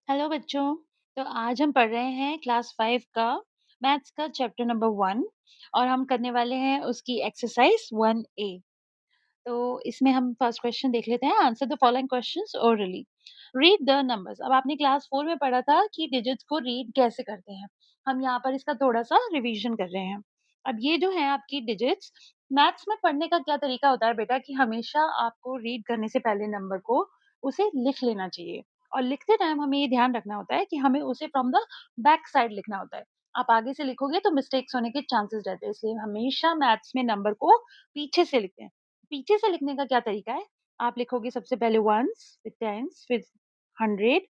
Hello बच्चों। तो आज हम पढ़ रहे हैं क्लास 5 का मैथ्स का चैप्टर नंबर 1 और हम करने वाले हैं उसकी एक्सरसाइज 1A। तो इसमें हम फर्स्ट क्वेश्चन देख लेते हैं। Answer the following questions orally. Read the numbers. अब आपने क्लास 4 में पढ़ा था कि डिजिट्स को रीड कैसे करते हैं। हम यहाँ पर इसका थोड़ा-सा रिवीजन कर रहे हैं। अब ये जो है आपकी डिजिट्स, मैथ्स में पढ़ने का क्या तरीका होता है बेटा कि हमेशा आपको रीड करने से पहले नंबर को उसे लिख लेना चाहिए और लिखते टाइम हमें ये ध्यान रखना होता है कि हमें उसे फ्रॉम द बैक साइड लिखना होता है। आप आगे से लिखोगे तो मिस्टेक्स होने के चांसेस रहते हैं, इसलिए हमेशा मैथ्स में नंबर को पीछे से लिखते हैं। पीछे से लिखने का क्या तरीका है? आप लिखोगे सबसे पहले वन्स, फिर टेन्स, फिर 100,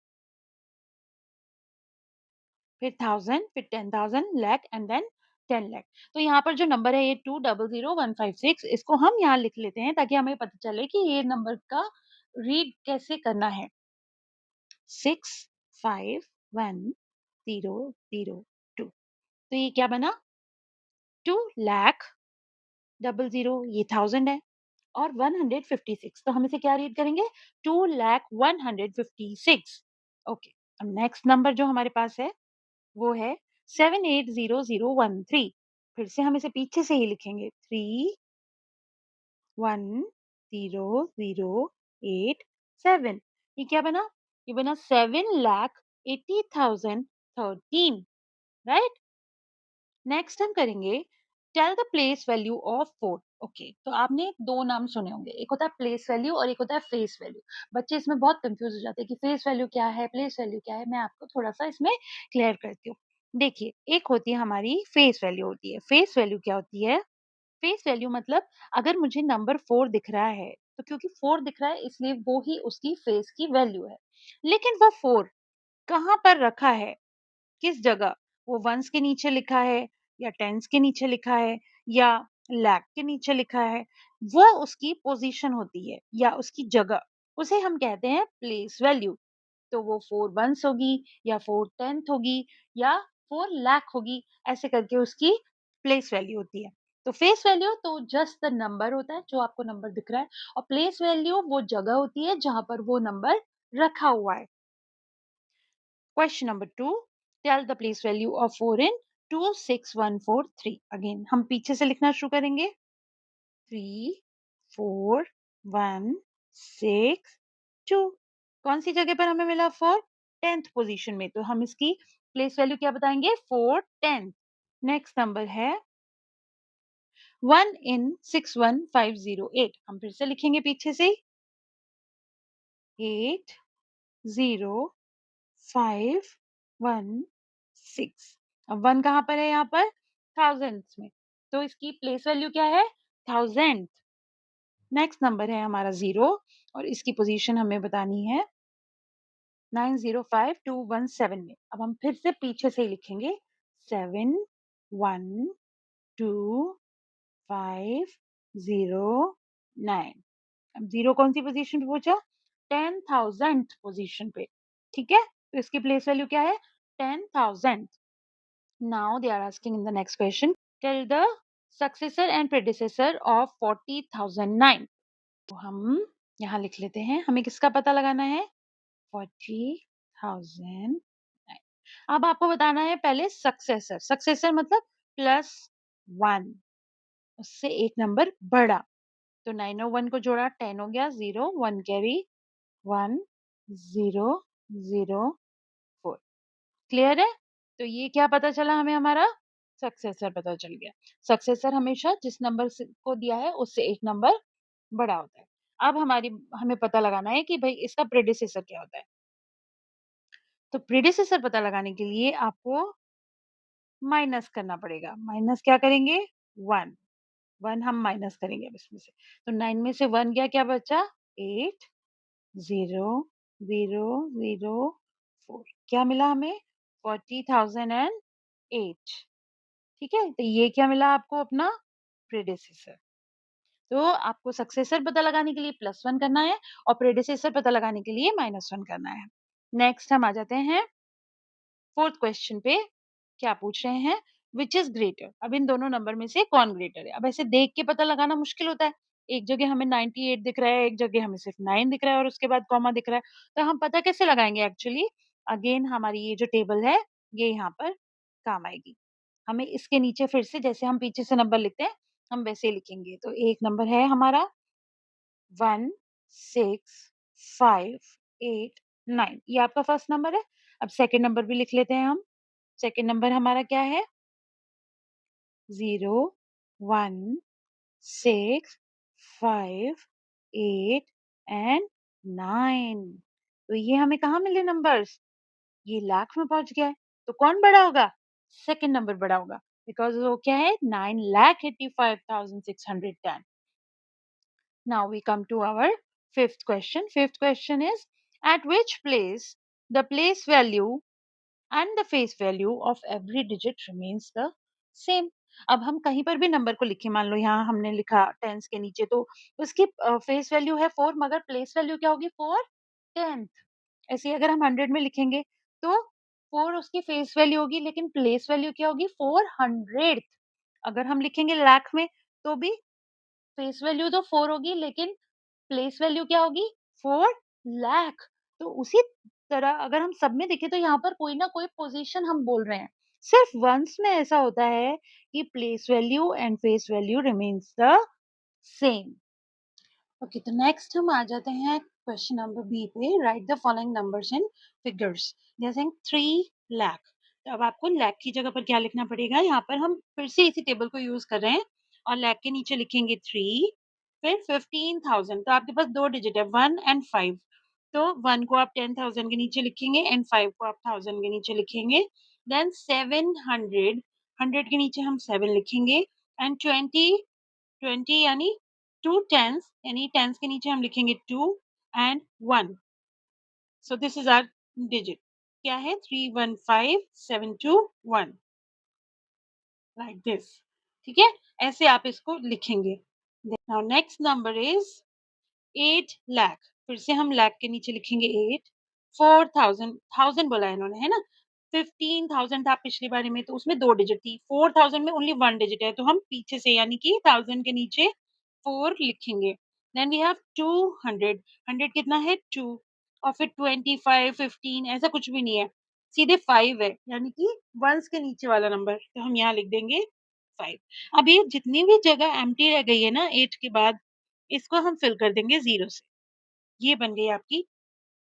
फिर 1000, फिर 10,000, लाख एंड देन 10 लाख। तो यहाँ पर जो नंबर है ये 200156, इसको हम यहाँ लिख लेते हैं ताकि हमें पता चले कि ये नंबर का रीड कैसे करना है। 651,002। तो ये क्या बना? 2 लाख 00 ये 1000 है और 156, तो हम इसे क्या रीड करेंगे? 2,156। ओके। अब नेक्स्ट नंबर जो हमारे पास है वो है 780013। फिर से हम इसे पीछे से ही लिखेंगे। 310087। ये क्या बना? ये बना 7,80,013। राइट। नेक्स्ट हम करेंगे tell the place value of 4। Okay, तो आपने दो नाम सुने होंगे, एक होता है प्लेस वैल्यू और एक होता है फेस वैल्यू। बच्चे इसमें बहुत कंफ्यूज हो जाते हैं कि फेस वैल्यू क्या है, प्लेस वैल्यू क्या है। मैं आपको थोड़ा सा इसमें क्लियर करती हूँ। देखिए, एक होती है हमारी फेस वैल्यू होती है। फेस वैल्यू क्या होती है? फेस वैल्यू मतलब अगर मुझे नंबर 4 दिख रहा है तो क्योंकि 4 दिख रहा है इसलिए वो ही उसकी फेस की वैल्यू है। लेकिन वो 4 कहाँ पर रखा है, किस जगह? वो वन्स के नीचे लिखा है या टेंस के नीचे लिखा है या लैख के नीचे लिखा है, वो उसकी पोजीशन होती है या उसकी जगह, उसे हम कहते हैं प्लेस वैल्यू। तो वो 4 वन्स होगी या 4 टेंथ होगी या 4 लाख होगी, ऐसे करके उसकी प्लेस वैल्यू होती है। तो फेस वैल्यू तो जस्ट द नंबर होता है, जो आपको नंबर दिख रहा है, और प्लेस वैल्यू वो जगह होती है जहां पर वो नंबर रखा हुआ है। Question number 2. Tell the place value of 4 in 26143. Again, हम पीछे से लिखना शुरू करेंगे। 34162। कौन सी जगह पर हमें मिला 4? 10th पोजीशन में। तो हम इसकी प्लेस वैल्यू क्या बताएंगे? 4 10। नेक्स्ट नंबर है 1 in 61508। हम फिर से लिखेंगे पीछे से 80516। अब 1 कहाँ पर है? यहाँ पर थाउजेंड्स में, तो इसकी प्लेस वैल्यू क्या है? 1000। नेक्स्ट नंबर है हमारा 0 और इसकी पोजीशन हमें बतानी है 905217 में। अब हम फिर से पीछे से ही लिखेंगे 7122509। अब 0 कौन सी पोजीशन पे पहुंचा? 10,000 पोजीशन पे। ठीक है, तो इसकी प्लेस वैल्यू क्या है? 10,000। Now they are asking in the next question, tell the successor and predecessor of 40,009। तो हम यहाँ लिख लेते हैं, हमें किसका पता लगाना है? 40,009। अब आपको बताना है पहले सक्सेसर। सक्सेसर मतलब +1, उससे एक नंबर बड़ा। तो 9 और 1 को जोड़ा 10 हो गया, 0 1 कैरी 1004। क्लियर है? तो ये क्या पता चला हमें? हमारा सक्सेसर पता चल गया। सक्सेसर हमेशा जिस नंबर से को दिया है उससे एक नंबर बड़ा होता है। अब हमें पता लगाना है कि भाई इसका प्रेडिसेसर क्या होता है। तो प्रेडिसेसर पता लगाने के लिए आपको माइनस करना पड़ेगा। माइनस क्या करेंगे? 1। 1 हम माइनस करेंगे अब इसमें से। तो 9 में से 1 गया, क्या बचा? 8 0 0 0 4। क्या मिला हमें? 40,008। ठीक है, तो ये क्या मिला आपको? अपना प्रेडिसेसर। तो आपको सक्सेसर पता लगाने के लिए +1 करना है और प्रेडिसेसर पता लगाने के लिए -1 करना है। नेक्स्ट हम आ जाते हैं फोर्थ क्वेश्चन पे। क्या पूछ रहे हैं? Which is greater. अब इन दोनों नंबर में से कौन ग्रेटर है? अब ऐसे देख के पता लगाना मुश्किल होता है। एक जगह हमें 98 दिख रहा है, एक जगह हमें सिर्फ 9 दिख रहा है और उसके बाद कॉमा दिख रहा है। तो हम पता कैसे लगाएंगे एक्चुअली? अगेन हमारी ये जो टेबल है ये यहाँ पर काम आएगी। हमें इसके नीचे फिर से जैसे हम पीछे से नंबर लिखते हैं, हम वैसे ही लिखेंगे। तो एक नंबर है हमारा 1, 6, 5, 8, 9, ये आपका फर्स्ट नंबर है। अब सेकंड नंबर भी लिख लेते हैं हम। सेकंड नंबर हमारा क्या है? 0, 1, 6, 5, 8 एंड 9। तो ये हमें कहाँ मिले नंबर्स? ये लाख में पहुंच गया है। तो कौन बड़ा होगा? सेकंड नंबर बड़ा होगा, बिकॉज वो क्या है? 9,85,610। Now we come to our fifth question. Fifth question is, at which place the place value and the face value of every digit remains the same? अब हम कहीं पर भी नंबर को लिखें, मान लो यहाँ हमने लिखा टेंस के नीचे, तो उसकी फेस वैल्यू है 4, मगर प्लेस वैल्यू क्या होगी? 4 टेंथ। ऐसे ही अगर हम 100 में लिखेंगे तो 4 उसकी फेस वैल्यू होगी, लेकिन प्लेस वैल्यू क्या होगी? 400th। अगर हम लिखेंगे लाख में तो भी फेस वैल्यू तो 4 होगी, लेकिन प्लेस वैल्यू क्या होगी? 4 लाख। तो उसी तरह अगर हम सब में देखें तो यहाँ पर कोई ना कोई पोजीशन हम बोल रहे हैं। सिर्फ वंस में ऐसा होता है कि place value and face value remains the same. Okay, तो नेक्स्ट हम आ जाते हैं क्वेश्चन नंबर बी पे। Right the following numbers in figures. जैसे 3 लाख। तो अब आपको लाख की जगह पर क्या लिखना पड़ेगा? यहाँ पर हम फिर से इसी टेबल को यूज कर रहे हैं और लाख के नीचे लिखेंगे 3, फिर 15,000। तो आपके पास दो डिजिट है 1 एंड 5। तो 1 को आप 10,000 के नीचे लिखेंगे एंड 5 को आप 1000 के नीचे लिखेंगे। देन 700, 100 के नीचे हम 7 लिखेंगे एंड 20 यानी 2 टेंस, यानी टेंस के नीचे हम लिखेंगे 2 and 1। So this is our digit. क्या है? 315721, लाइक दिस। ठीक है, ऐसे आप इसको लिखेंगे। Now next number is 8 lakh. फिर से हम लाख के नीचे लिखेंगे 8। 4000, 1000 बोला है इन्होंने, है ना? 15,000 था पिछली बारी में, तो उसमें दो डिजिट थी। 4000 में ओनली वन डिजिट है, तो हम पीछे से यानी कि 1000 के नीचे 4 लिखेंगे। Then we have 200। 100 कितना है? 2। और फिर 25, 15 ऐसा कुछ भी नहीं है, सीधे 5 है, यानी कि वंस के नीचे वाला नंबर, तो हम यहाँ लिख देंगे 5। अब ये जितनी भी जगह एम्प्टी रह गई है ना 8 के बाद, इसको हम फिल कर देंगे 0 से। ये बन गई आपकी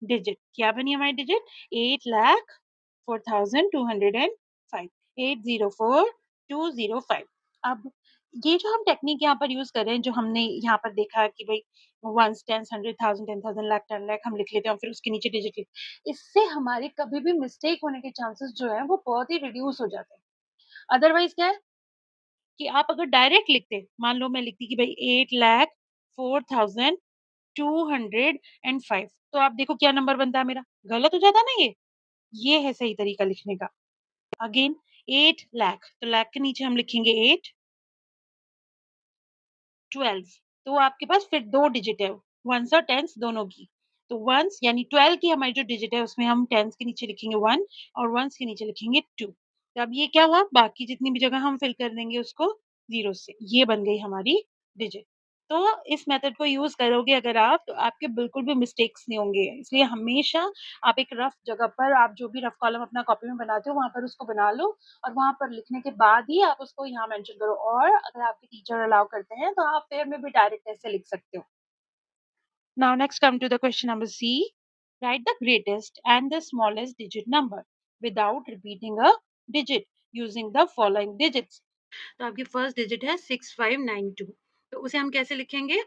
डिजिट। क्या बनी हमारी डिजिट? 8,04,205। 804,205। अब ये जो हम टेक्निक यहाँ पर यूज कर रहे हैं, जो हमने यहाँ पर देखा कि भाई वंस, टेंस, 100, 1000, 10,000, लाख, 10 लाख हम लिख लेते हैं और फिर उसके नीचे डिजिट लिख, इससे हमारे कभी भी मिस्टेक होने के चांसेस जो है वो बहुत ही रिड्यूस हो जाते हैं। अदरवाइज क्या है कि आप अगर डायरेक्ट लिखते, मान लो मैं लिखती कि भाई 8,04,205, तो आप देखो क्या नंबर बनता है मेरा, गलत हो जाता ना ये है सही तरीका लिखने का। अगेन 8 लाख, तो लाख के नीचे हम लिखेंगे 8, 12। तो आपके पास फिर दो डिजिट है, वंस और टेंस दोनों की। तो वंस यानी 12 की हमारी जो डिजिट है उसमें हम टेंस के नीचे लिखेंगे 1 और वंस के नीचे लिखेंगे 2। तो अब ये क्या हुआ? बाकी जितनी भी जगह हम फिल कर देंगे उसको 0 से। ये बन गई हमारी डिजिट। तो इस मेथड को यूज करोगे अगर आप, तो आपके बिल्कुल भी मिस्टेक्स नहीं होंगे। इसलिए हमेशा आप एक रफ जगह पर, आप जो भी रफ कॉलम अपना कॉपी में बनाते हो वहां पर उसको बना लो और वहां पर लिखने के बाद ही आप उसको यहाँ मेंशन करो। और अगर आपके टीचर अलाउ करते हैं तो आप फेयर में भी डायरेक्ट ऐसे लिख सकते हो। Now next come to the question number C. Write the greatest and the smallest digit number without repeating a digit using the following digits. तो आपकी फर्स्ट डिजिट है 6592। तो उसे हम कैसे लिखेंगे?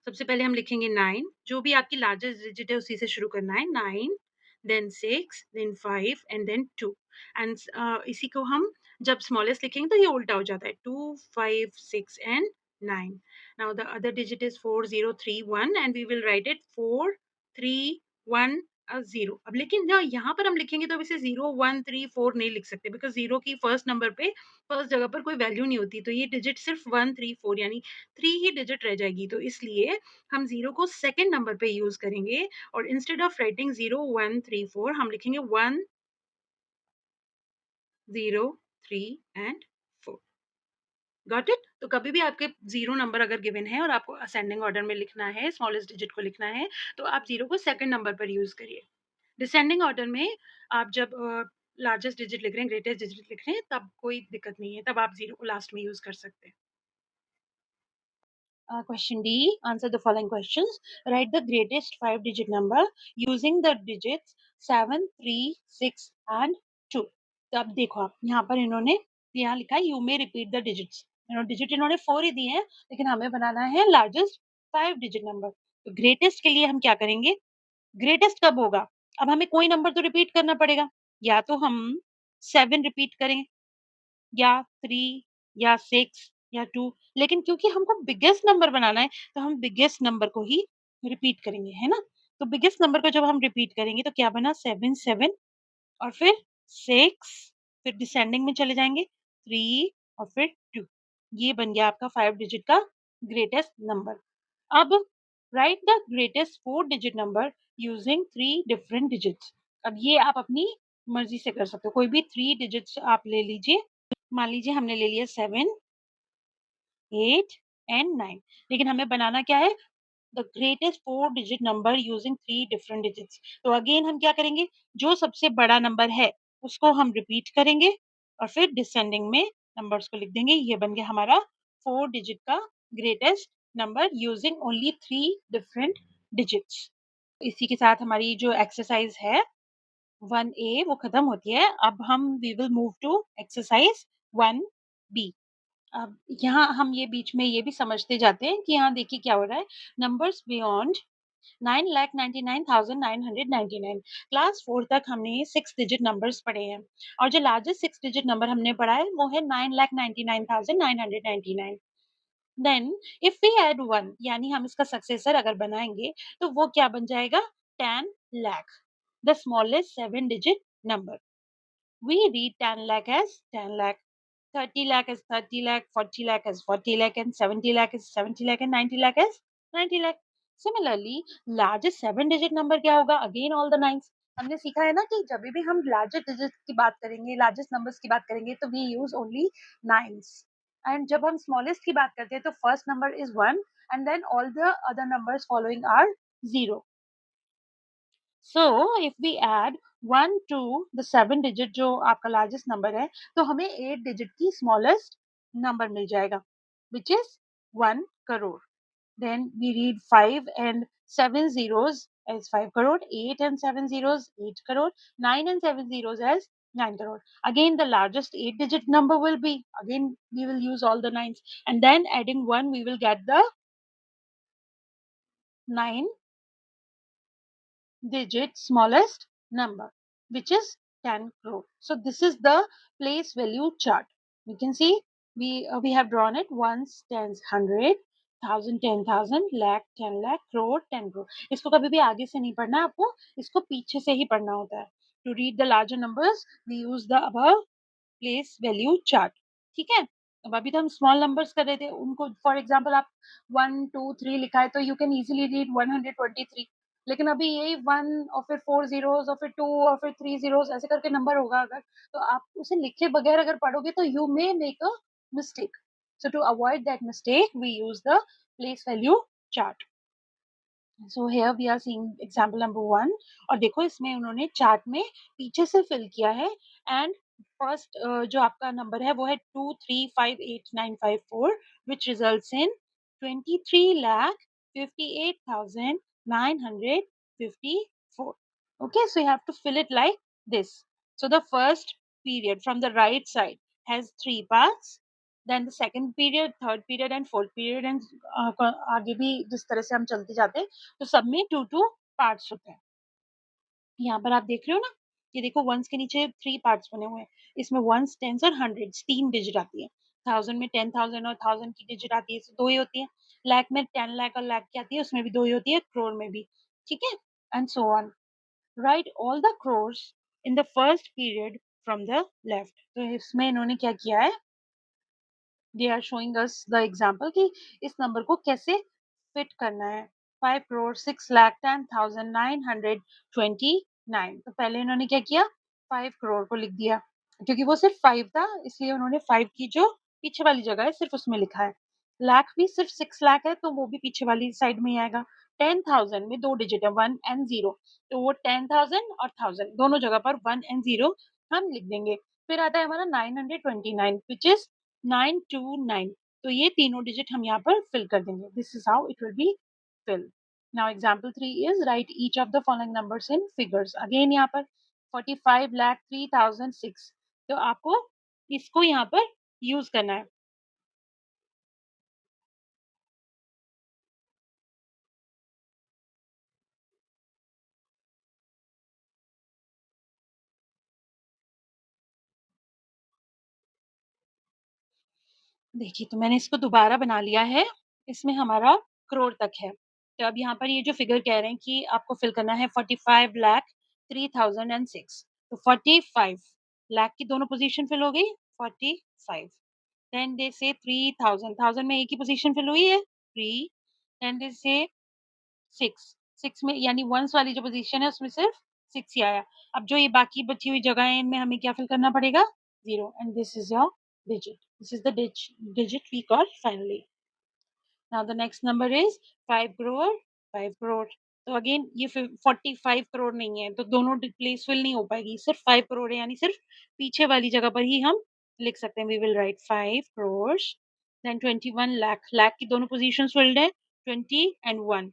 सबसे पहले हम लिखेंगे 9, जो भी आपकी लार्जेस्ट डिजिट है उसी से शुरू करना है। 9, then 6, then 5 and then 2। And इसी को हम जब स्मॉलेस्ट लिखेंगे तो ये उल्टा हो जाता है, 2, 5, 6 and 9। Now the other digit is 4031 and we will write it 431 0। अब लेकिन ना यहाँ पर हम लिखेंगे तो अब इसे 0, 1, 3, 4 नहीं लिख सकते, बिकॉज 0 की फर्स्ट नंबर पे, फर्स्ट जगह पर कोई वैल्यू नहीं होती, तो ये डिजिट सिर्फ 1, 3, 4 यानी 3 ही डिजिट रह जाएगी। तो इसलिए हम 0 को सेकंड नंबर पे यूज करेंगे और इंस्टेड ऑफ राइटिंग 0, 1, 3, 4 हम लिखेंगे 1, 0, 3 एंड 4। Got it? तो कभी भी आपके 0 नंबर अगर गिवन है और आपको असेंडिंग ऑर्डर में लिखना है, स्मॉलेस्ट डिजिट को लिखना है, तो आप 0 को सेकंड नंबर पर यूज करिए। डिसेंडिंग ऑर्डर में आप जब लार्जेस्ट डिजिट लिख रहे हैं, ग्रेटेस्ट डिजिट लिख रहे हैं, तब कोई दिक्कत नहीं है, तब आप 0 को लास्ट में यूज़ कर सकते हैं। Question D. Answer the following questions. Write the greatest 5-digit number using the digits 7, 3, 6 and 2. तो अब देखो आप यहाँ पर इन्होंने यहाँ लिखा है you may repeat the digits. Digit इन्होंने 4 ही दिए हैं, लेकिन हमें बनाना है लार्जेस्ट 5-digit नंबर। तो ग्रेटेस्ट के लिए हम क्या करेंगे? ग्रेटेस्ट कब होगा? अब हमें कोई नंबर तो रिपीट करना पड़ेगा। या तो हम 7 रिपीट करें या 3 या 6 या 2, लेकिन क्योंकि हमको बिगेस्ट नंबर बनाना है, तो हम बिगेस्ट नंबर को ही रिपीट करेंगे, है ना? तो बिगेस्ट नंबर को जब हम रिपीट करेंगे तो क्या बना 7 7 और फिर 6, फिर डिसेंडिंग में चले जाएँगे 3 और फिर 2। ये बन गया आपका 5 डिजिट का ग्रेटेस्ट नंबर। अब right the greatest 4 digit number using 3 different digits. अब ये आप अपनी मर्ज़ी से कर सकते हो। कोई भी 3 डिजिट्स आप ले लीजिए। मान लीजिए हमने ले लिया 7, 8 एंड 9, लेकिन हमें बनाना क्या है? The greatest 4 digit number using 3 different digits. तो अगेन हम क्या करेंगे? जो सबसे बड़ा नंबर है उसको हम रिपीट करेंगे और फिर डिसेंडिंग में नंबर्स को लिख देंगे। ये बन गया हमारा 4 डिजिट का greatest number using only 3 different digits. इसी के साथ हमारी जो एक्सरसाइज है 1A वो खत्म होती है। अब हम we will move to exercise 1B। अब यहाँ हम ये बीच में ये भी समझते जाते हैं कि यहाँ देखिए क्या हो रहा है। Numbers beyond 9,99,999। क्लास 4 तक हमने 6 डिजिट नंबर्स पढ़े हैं और जो लार्जेस्ट 6 डिजिट नंबर हमने पढ़ा है वो है 9,99,999। देन इफ वी ऐड 1 यानी हम इसका सक्सेसर अगर बनाएंगे तो वो क्या बन जाएगा? 10 lakh, the smallest 7 digit number. We read 10 lakh as 10 lakh, 30 lakh as 30 lakh, 40 lakh as 40 lakh, and 70 lakh as 70 lakh, and 90 lakh as 90 lakh. Similarly, largest 7-digit number क्या होगा? Again all the nines. हमने सीखा है ना कि जब भी हम लार्जेस्ट डिजिट की बात करेंगे, लार्जेस्ट नंबर्स की बात करेंगे, तो we use only nines. And जब हम स्मॉलेस्ट की बात करते हैं तो first number is 1 and then all the other numbers following are 0। So if we add 1 to the 7 digit जो आपका लार्जेस्ट नंबर है, तो हमें 8 डिजिट की स्मॉलेस्ट नंबर मिल जाएगा which is 1 crore. Then we read 5 and 7 zeros as 5 crore, 8 and 7 zeros 8 crore, 9 and 7 zeros as 9 crore. Again the largest 8 digit number will be, again we will use all the nines, and then adding 1 we will get the 9 digit smallest number, which is 10 crore. So this is the place value chart. You can see we have drawn it ones, tens, hundred, thousand, 10,000, lakh, 10 lakh, crore, 10 crore. इसको कभी भी आगे से नहीं पढ़ना है आपको, इसको पीछे से ही पढ़ना होता है. To read the larger numbers, we use the above place value chart. ठीक है? अब अभी तो हम स्मॉल नंबर्स कर रहे थे, उनको फॉर एग्जांपल आप 1 2 3 लिखा है तो यू कैन इजीली रीड 123, लेकिन अभी यही 1 और फिर 4 zeros और फिर 2 और फिर 3 zeros ऐसे करके नंबर होगा अगर, तो आप उसे लिखे बगैर अगर पढ़ोगे तो you may make a mistake. So to avoid that mistake we use the place value chart. So here we are seeing example number 1, और देखो इसमें उन्होंने चार्ट में पीछे से फिल किया है। एंड फर्स्ट जो आपका नंबर है वो है 2358954 which results in 23,58,954। Okay, so you have to fill it like this. So the first period from the right side has 3 parts, then the second period, third period and fourth period, and आगे भी जिस तरह से हम चलते जाते हैं तो सब में 2 पार्ट्स होते हैं। यहाँ पर आप देख रहे हो ना, ये देखो वंस के नीचे 3 पार्ट्स बने हुए हैं। इसमें वंस, टेंस और हंड्रेड्स 3 डिजिट आती है। थाउजेंड में 10,000 और 1000 की डिजिट आती है, इसमें 2 ही होती है। लाख में 10 लाख और लाख की आती है, उसमें भी 2 ही होती है, करोड़ में भी। ठीक है? And so on. Right all the crores in the first period from the left. तो इसमें इन्होंने क्या किया है, they are showing us the example कि इस नंबर को कैसे फिट करना है। 5,06,10,929। तो पहले इन्होंने क्या किया, 5 करोड़ को लिख दिया, क्योंकि वो सिर्फ 5 था इसलिए उन्होंने 5 की जो पीछे वाली जगह है सिर्फ उसमें लिखा है। लाख भी सिर्फ 6 लाख है तो वो भी पीछे वाली साइड में ही आएगा। 10,000 में 2 डिजिट है 1 एंड 0, तो वो 10,000 और 1000 दोनों जगह पर 1 एंड 0 हम लिख देंगे। फिर आता है हमारा 929 व्हिच इज़ 929, तो ये तीनों डिजिट हम यहाँ पर फिल कर देंगे। This is how it will be filled. Now example 3 is right each of the following numbers in figures. Again यहाँ पर 45,03,006, तो आपको इसको यहाँ पर यूज़ करना है। देखिए, तो मैंने इसको दोबारा बना लिया है। इसमें हमारा करोड़ तक है। तो अब यहाँ पर ये जो फ़िगर कह रहे हैं कि आपको फ़िल करना है 45,03,006, तो 45 लाख की दोनों पोज़ीशन फ़िल हो गई, 45। देन दे से 3,000, 1000 में एक ही पोज़ीशन फ़िल हुई है, 3। देन दे से 6, 6 में यानी वन्स वाली जो पोज़ीशन है उसमें सिर्फ 6 ही आया। अब जो ये बाकी बची हुई जगह है इनमें हमें क्या फ़िल करना पड़ेगा? 0, and this is your digit. This is the digit we call finally. Now the next number is 5 crore, 5 crore. तो अगेन ये 45 करोड़ नहीं है, तो दोनों प्लेस फिल नहीं हो पाएगी, सिर्फ 5 करोड़ है, यानी सिर्फ पीछे वाली जगह पर ही हम लिख सकते हैं। We will write 5 crores, then 21 lakh, lakh की दोनों पोजीशन फिल्ड है, 20 एंड 1,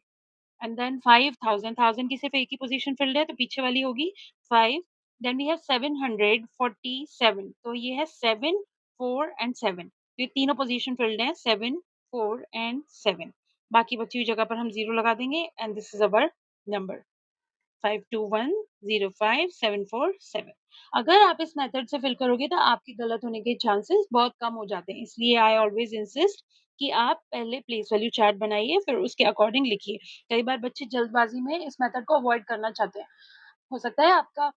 एंड देन 5,000, 1000 की सिर्फ एक ही पोजीशन फिल्ड है, तो पीछे वाली होगी 5। देन वी हैव 747, तो ये है 7, 4 एंड 7, ये तीनों पोजीशन फिल्ड हैं, 7, 4 एंड 7। बाकी बची हुई जगह पर हम 0 लगा देंगे, and this is our number 52105747। अगर आप इस मेथड से फिल करोगे तो आपके गलत होने के चांसेस बहुत कम हो जाते हैं, इसलिए आई ऑलवेज इंसिस्ट कि आप पहले प्लेस वैल्यू चार्ट बनाइए, फिर उसके अकॉर्डिंग लिखिए। कई बार बच्चे जल्दबाजी में इस मेथड को अवॉइड करना चाहते हैं। हो सकता है आपका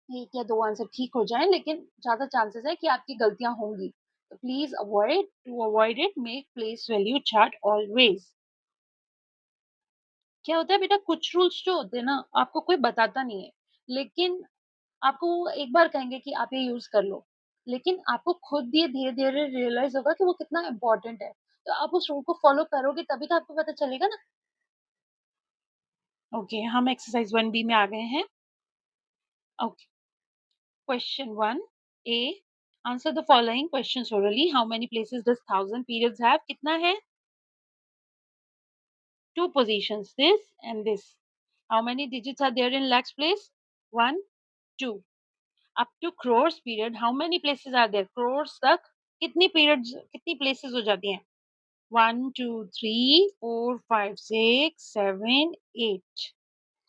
1 या 2 आंसर ठीक हो जाएँ, लेकिन ज़्यादा चांसेस है कि आपकी गलतियाँ होंगी। तो please avoid it, make place value chart always. क्या होता है बेटा, कुछ रूल्स जो होते हैं ना आपको कोई बताता नहीं है, लेकिन आपको वो एक बार कहेंगे कि आप ये यूज़ कर लो, लेकिन आपको खुद ये धीरे-धीरे रियलाइज़ होगा कि वो कितना इम्पोर्टेंट है। तो आप उस रूल को फ़ॉलो करोगे तभी तो आपको पता चलेगा ना। ओके, हम एक्सरसाइज़ 1 बी में आ गए हैं। Okay, question 1 A, answer the following questions orally. How many places does 1000 periods have? कितना है? 2 positions, this and this. How many digits are there in lakhs place? 1, 2. Up to crores period, how many places are there? Crores तक कितनी periods, कितनी places हो जाती हैं? 1, 2, 3, 4, 5, 6, 7, 8.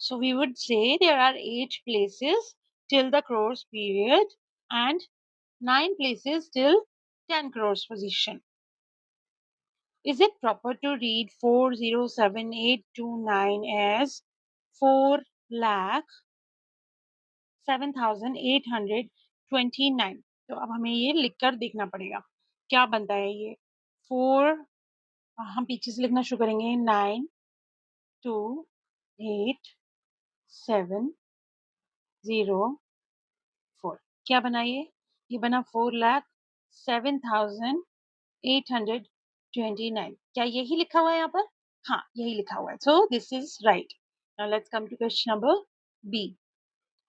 So we would say there are 8 places till the crores period and 9 places till 10 crores position. Is it proper to read 407829 as 4 lakh 7,829? तो अब हमें ये लिखकर देखना पड़ेगा क्या बनता है ये। 4, हम पीछे से लिखना शुरू करेंगे, 92870 4। क्या बना ये बना 4,07,829। क्या यही लिखा हुआ है यहाँ पर? हाँ, यही लिखा हुआ है, so this is right. Now let's come to question number B.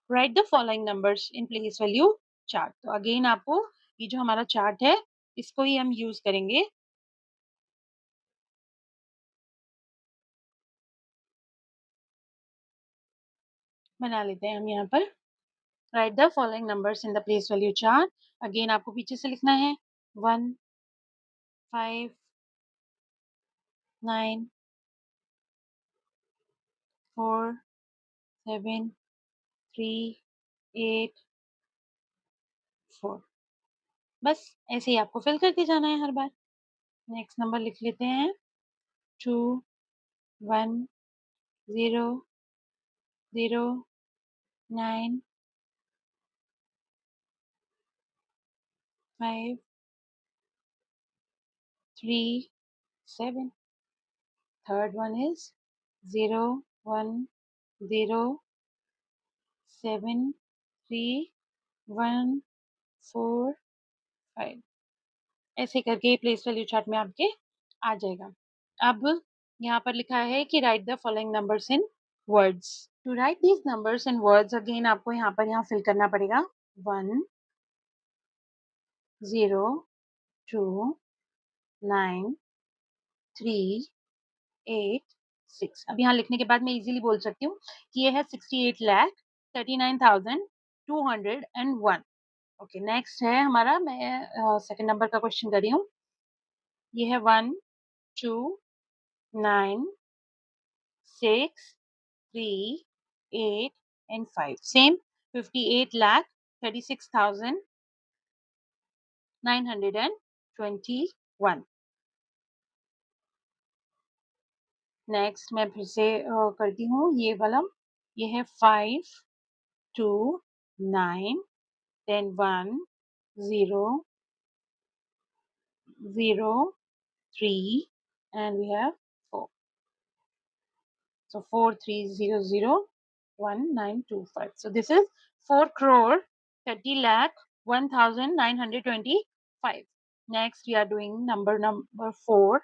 Write the following numbers in place value chart. तो अगेन आपको ये जो हमारा चार्ट है इसको ही हम यूज करेंगे। बना लेते हैं हम यहाँ पर। Right the following numbers in the place value chart. Again आपको पीछे से लिखना है 1, 5, 9, 4, 7, 3, 8, 4। बस ऐसे ही आपको फिल करके जाना है हर बार। नेक्स्ट नंबर लिख लेते हैं 2, 1, 0, 0, 9, 5, 3, 7। Third one is 0, 1, 0, 7, 3, 1, 4, 5। ऐसे करके प्लेस वैल्यू चार्ट में आपके आ जाएगा। अब यहाँ पर लिखा है कि write the following numbers in words. To write these numbers in words again आपको यहाँ फिल करना पड़ेगा 1 0 2 9 3 8 6। अब यहाँ लिखने के बाद मैं इजीली बोल सकती हूँ कि ये है 68,39,201। ओके, नेक्स्ट है हमारा, मैं सेकंड नंबर का क्वेश्चन कर रही हूँ। ये है 1 2 9 6 3 8 and 5। सेम 58,36,921। नेक्स्ट मैं फिर से करती हूँ ये वाला। ये है 5 2 9 then 1 0 0 3 and we have 4। So 43001925। So this is 4 crore 30 lakh 1925। Next we are doing number 4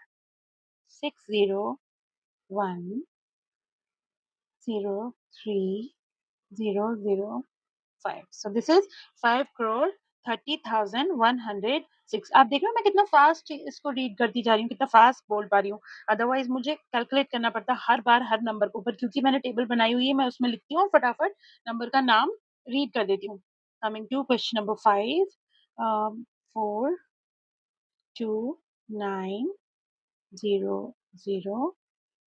601030005। So this is 5 crore 30,106। आप देख रहे हो मैं कितना फास्ट इसको रीड करती जा रही हूँ, कितना फास्ट बोल पा रही हूँ। अदरवाइज मुझे कैलकुलेट करना पड़ता हर बार हर नंबर के ऊपर, क्योंकि मैंने टेबल बनाई हुई है, मैं उसमें लिखती हूँ और फटाफट नंबर का नाम रीड कर देती हूँ। Coming to question number 5 4 2 9 0 0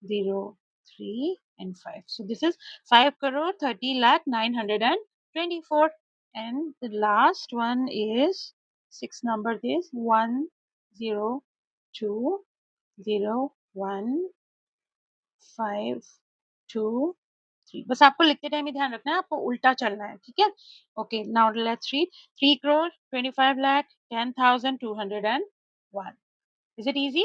0 3 and 5। So this is 5 crore 30 lakh 924। And the last one is 6 number is 1 0 2 0 1 5 2 3। बस आपको लिखते टाइम ही ध्यान रखना है, आपको उल्टा चलना है, ठीक है। Okay, now let's read 3 crore 25 lakh 10,201। Is it easy?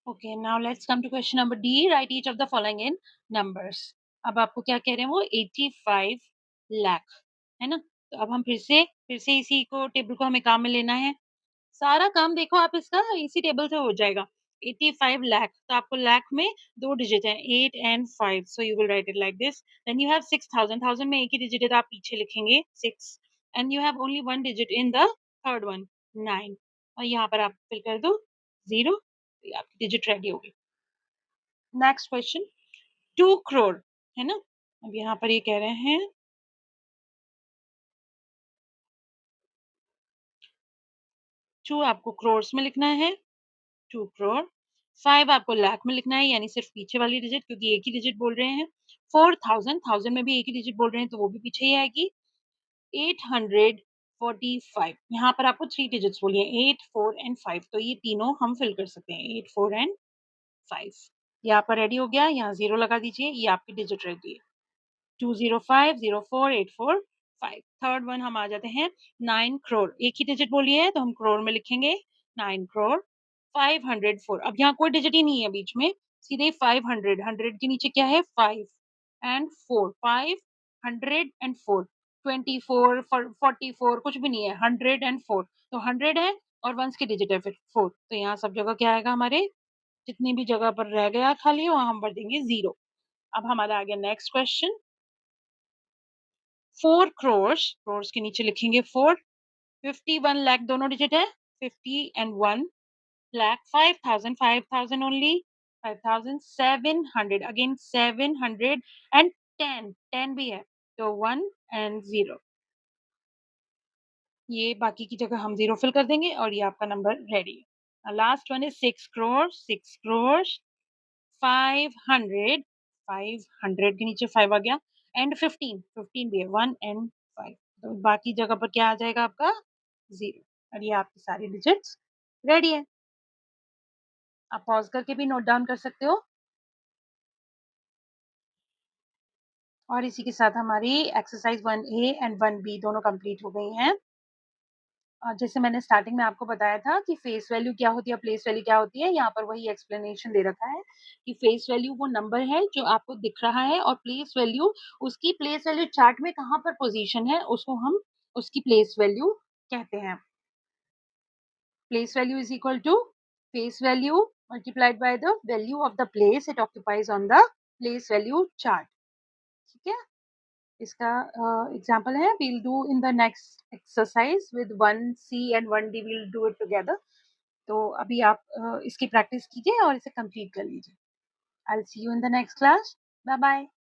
Okay, now let's come to question number D. Write each of the following in numbers। अब आपको क्या कह रहे हैं वो 85 लाख है ना। तो अब हम फिर से इसी को टेबल को हमें काम में लेना है। सारा काम देखो आप इसका इसी टेबल से हो जाएगा। 85 लाख, तो आपको लाख में दो डिजिट है 8 and 5। So you will write it like this. Then you have 6,000, 1000 में एक ही डिजिट है तो आप पीछे लिखेंगे 6। And you have only one digit in the third one 9, और यहाँ पर आप फिल कर दो 0, तो आपकी डिजिट रेडी होगी। नेक्स्ट क्वेश्चन 2 करोड़ है ना। अब यहाँ पर ये कह रहे हैं 2 आपको क्रोर्स में लिखना है 2 करोड़। 5 आपको लाख में लिखना है, यानी सिर्फ पीछे वाली डिजिट, क्योंकि एक ही डिजिट बोल रहे हैं। 4,000, 1000 में भी एक ही डिजिट बोल रहे हैं तो वो भी पीछे ही आएगी। 845, यहाँ पर आपको 3 डिजिट्स बोली है 8 4 and 5, तो ये तीनों हम फिल कर सकते हैं 8 4 and 5। यहाँ पर रेडी हो गया, यहाँ 0 लगा दीजिए, ये आपकी डिजिट रेडी है 205048445। थर्ड वन हम आ जाते हैं 9 करोड़, एक ही डिजिट बोली है तो हम करोड़ में लिखेंगे 9 करोड़ 504। अब यहाँ कोई डिजिट ही नहीं है बीच में, सीधे 500, 100 के नीचे क्या है 5 and 4, 504 24 44 कुछ भी नहीं है, 104। तो 100 है और वंस की डिजिट है फिर 4, तो यहाँ सब जगह क्या आएगा, हमारे जितनी भी जगह पर रह गया खाली वहां हम भर देंगे 0। अब हमारा आ गया नेक्स्ट क्वेश्चन 4 crores, crores के नीचे लिखेंगे 4। 51 लाख दोनों डिजिट है 50 and 1 lakh 5,000, 5,000 only 5,700, again 700 and 10, 10 भी है तो 1 and 0, ये बाकी की जगह हम 0 फिल कर देंगे और ये आपका नंबर रेडी है। Last one is 6 crores, 6 crores 500, 500 के नीचे 5 आ गया एंड 15, 15 भी है 1 and 5, तो बाकी जगह पर क्या आ जाएगा आपका 0, और ये आपकी सारी डिजिट्स रेडी है। आप पॉज करके भी नोट डाउन कर सकते हो। और इसी के साथ हमारी एक्सरसाइज 1A एंड 1B दोनों कंप्लीट हो गई हैं। जैसे मैंने स्टार्टिंग में आपको बताया था कि फेस वैल्यू क्या होती है, प्लेस वैल्यू क्या होती है, यहाँ पर वही एक्सप्लेनेशन दे रखा है कि फेस वैल्यू वो नंबर है जो आपको दिख रहा है, और प्लेस वैल्यू उसकी प्लेस वैल्यू चार्ट में कहाँ पर पोजीशन है उसको हम उसकी प्लेस वैल्यू कहते हैं। Place value is equal to face value multiplied by the value of the place it occupies on the place value chart. ठीक है, इसका एग्जांपल है we'll do in the next exercise with 1C and 1D we'll do it together. तो अभी आप इसकी practice कीजिए और इसे कंप्लीट कर लीजिए. I'll see you in the next class. Bye bye.